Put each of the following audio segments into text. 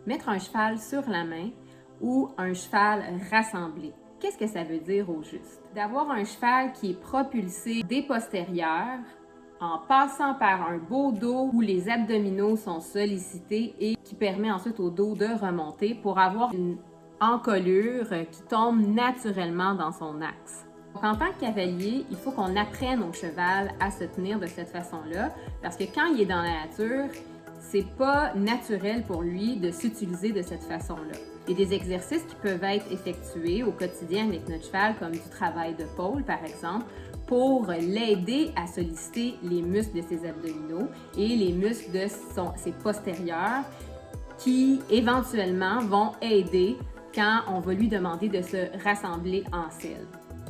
Mettre un cheval sur la main ou un cheval rassemblé. Qu'est-ce que ça veut dire au juste? D'avoir un cheval qui est propulsé des postérieurs en passant par un beau dos où les abdominaux sont sollicités et qui permet ensuite au dos de remonter pour avoir une encolure qui tombe naturellement dans son axe. Donc, en tant que cavalier, il faut qu'on apprenne au cheval à se tenir de cette façon-là parce que quand il est dans la nature, c'est pas naturel pour lui de s'utiliser de cette façon-là. Il y a des exercices qui peuvent être effectués au quotidien avec notre cheval, comme du travail de pôle, par exemple, pour l'aider à solliciter les muscles de ses abdominaux et les muscles de ses postérieurs qui, éventuellement, vont aider quand on va lui demander de se rassembler en selle.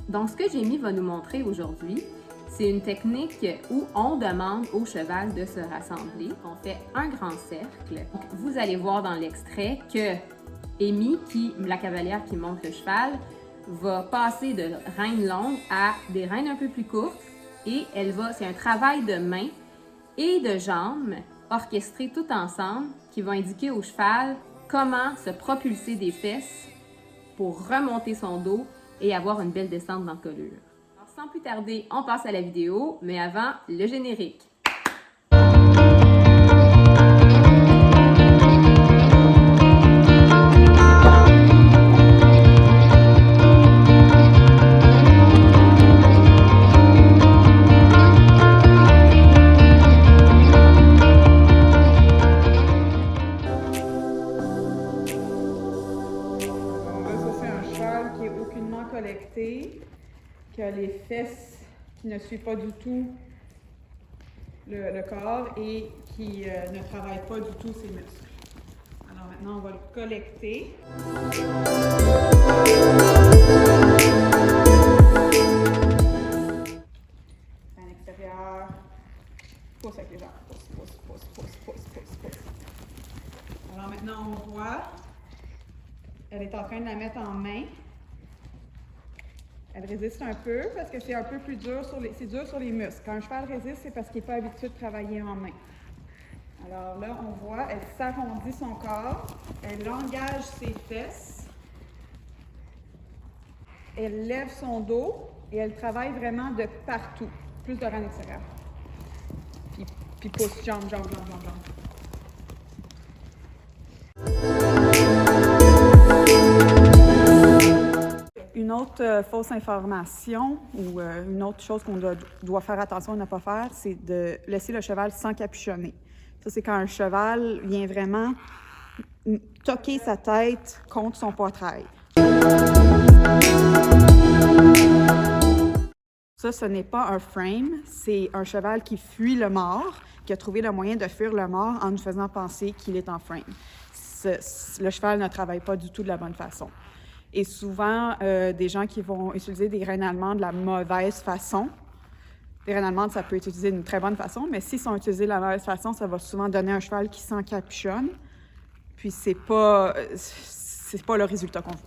Donc, ce que Jamie va nous montrer aujourd'hui, c'est une technique où on demande au cheval de se rassembler. On fait un grand cercle. Donc, vous allez voir dans l'extrait que Amy, la cavalière qui monte le cheval, va passer de rênes longues à des rênes un peu plus courtes et c'est un travail de main et de jambes orchestrés tout ensemble qui va indiquer au cheval comment se propulser des fesses pour remonter son dos et avoir une belle descente d'encolure. Alors, sans plus tarder, on passe à la vidéo, mais avant, le générique. Collecté, qui a les fesses qui ne suivent pas du tout le corps et qui ne travaille pas du tout ses muscles. Alors maintenant, on va le collecter. À l'extérieur, pousse avec les jambes, pousse. Alors maintenant, on voit, elle est en train de la mettre en main. Elle résiste un peu parce que c'est un peu plus dur dur sur les muscles. Quand un cheval résiste, c'est parce qu'il n'est pas habitué de travailler en main. Alors là, on voit, elle s'arrondit son corps, elle engage ses fesses, elle lève son dos et elle travaille vraiment de partout. Plus de rang extérieur. Puis pousse, jambe. Une autre fausse information ou une autre chose qu'on doit faire attention à ne pas faire, c'est de laisser le cheval s'encapuchonner. Ça, c'est quand un cheval vient vraiment toquer sa tête contre son poitrail. Ça, ce n'est pas un frame, c'est un cheval qui fuit le mort, qui a trouvé le moyen de fuir le mort en nous faisant penser qu'il est en frame. Le cheval ne travaille pas du tout de la bonne façon. Et souvent, des gens qui vont utiliser des rênes allemandes de la mauvaise façon. Les rênes allemandes, ça peut être utilisé d'une très bonne façon, mais s'ils sont utilisés de la mauvaise façon, ça va souvent donner un cheval qui s'encapuchonne. Puis c'est pas le résultat qu'on veut.